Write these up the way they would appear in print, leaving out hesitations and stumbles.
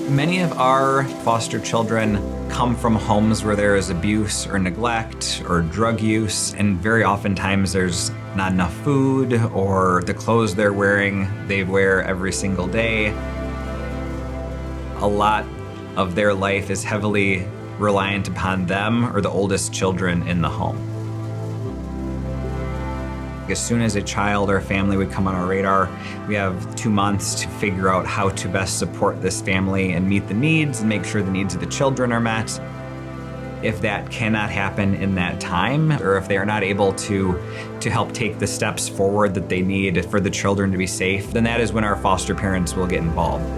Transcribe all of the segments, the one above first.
Many of our foster children come from homes where there is abuse or neglect or drug use, and very oftentimes there's not enough food, or the clothes they're wearing, they wear every single day. A lot of their life is heavily reliant upon them or the oldest children in the home. As soon as a child or a family would come on our radar, we have 2 months to figure out how to best support this family and meet the needs and make sure the needs of the children are met. If that cannot happen in that time, or if they are not able to help take the steps forward that they need for the children to be safe, then that is when our foster parents will get involved.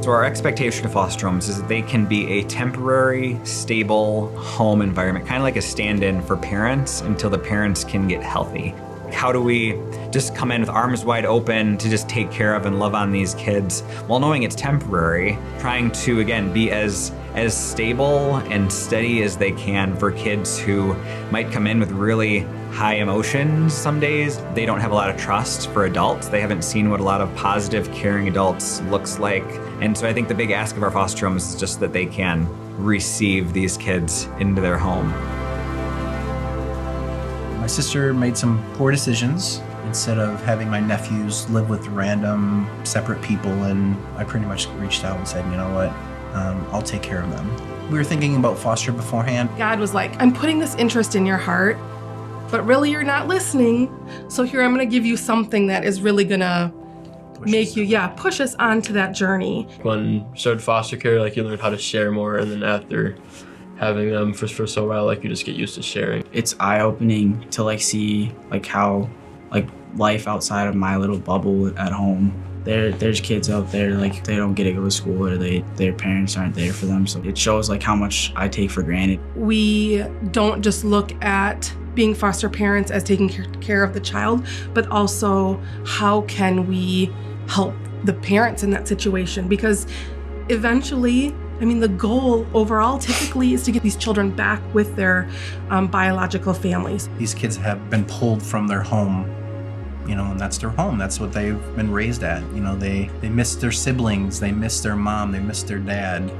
So our expectation of foster homes is that they can be a temporary, stable home environment, kind of like a stand-in for parents until the parents can get healthy. How do we just come in with arms wide open to just take care of and love on these kids while knowing it's temporary, trying to, again, be as stable and steady as they can for kids who might come in with really high emotions some days. They don't have a lot of trust for adults. They haven't seen what a lot of positive, caring adults looks like. And so I think the big ask of our foster homes is just that they can receive these kids into their home. My sister made some poor decisions. Instead of having my nephews live with random, separate people, and I pretty much reached out and said, you know what, I'll take care of them. We were thinking about foster beforehand. God was like, I'm putting this interest in your heart, but really you're not listening. So here, I'm gonna give you something that is really gonna make you, push us onto that journey. When you started foster care, like you learn how to share more, and then after having them for so while, like you just get used to sharing. It's eye-opening to like see like how like life outside of my little bubble at home. There's kids out there like they don't get to go to school, or their parents aren't there for them. So it shows like how much I take for granted. We don't just look at being foster parents as taking care of the child, but also how can we help the parents in that situation? Because eventually, I mean, the goal overall typically is to get these children back with their biological families. These kids have been pulled from their home, and that's their home. That's what they've been raised at. They miss their siblings, they miss their mom, they miss their dad.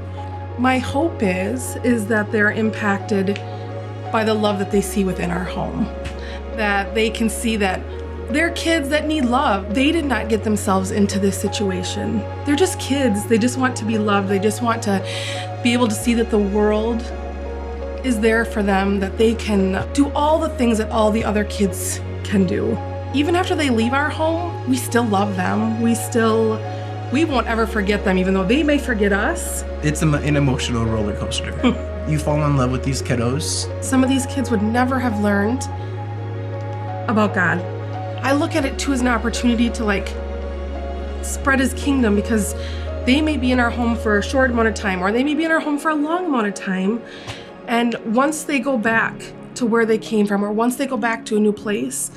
My hope is that they're impacted by the love that they see within our home, that they can see that they're kids that need love. They did not get themselves into this situation. They're just kids. They just want to be loved. They just want to be able to see that the world is there for them, that they can do all the things that all the other kids can do. Even after they leave our home, we still love them. We won't ever forget them, even though they may forget us. It's an emotional roller coaster. You fall in love with these kiddos. Some of these kids would never have learned about God. I look at it too as an opportunity to spread his kingdom, because they may be in our home for a short amount of time, or they may be in our home for a long amount of time. And once they go back to where they came from, or once they go back to a new place,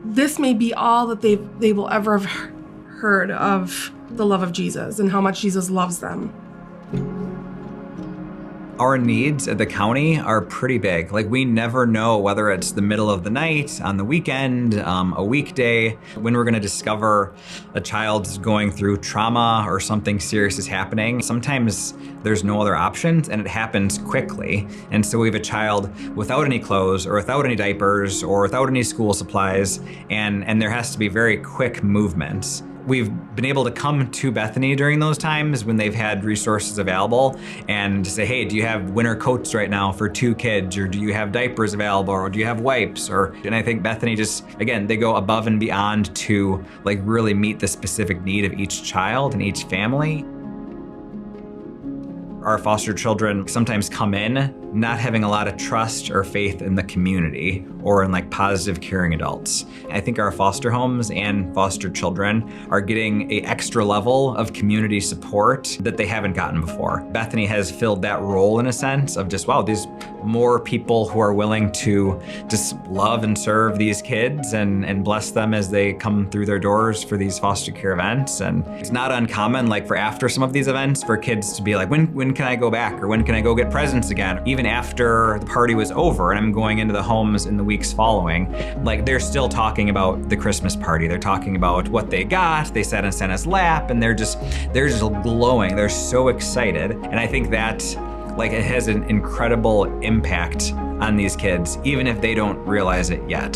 this may be all that they will ever have heard of the love of Jesus and how much Jesus loves them. Our needs at the county are pretty big. We never know whether it's the middle of the night, on the weekend, a weekday, when we're gonna discover a child's going through trauma or something serious is happening. Sometimes there's no other options and it happens quickly. And so we have a child without any clothes or without any diapers or without any school supplies, and there has to be very quick movements. We've been able to come to Bethany during those times when they've had resources available and say, hey, do you have winter coats right now for 2 kids? Or do you have diapers available? Or do you have wipes? And I think Bethany just, again, they go above and beyond to really meet the specific need of each child and each family. Our foster children sometimes come in not having a lot of trust or faith in the community or in positive, caring adults. I think our foster homes and foster children are getting an extra level of community support that they haven't gotten before. Bethany has filled that role in a sense of just, wow, these more people who are willing to just love and serve these kids and bless them as they come through their doors for these foster care events. And it's not uncommon, like for after some of these events, for kids to be like, when can I go back, or when can I go get presents again? Even after the party was over and I'm going into the homes in the weeks following, like they're still talking about the Christmas party. They're talking about what they got. They sat in Santa's lap, and they're just glowing. They're so excited. And I think that like it has an incredible impact on these kids, even if they don't realize it yet.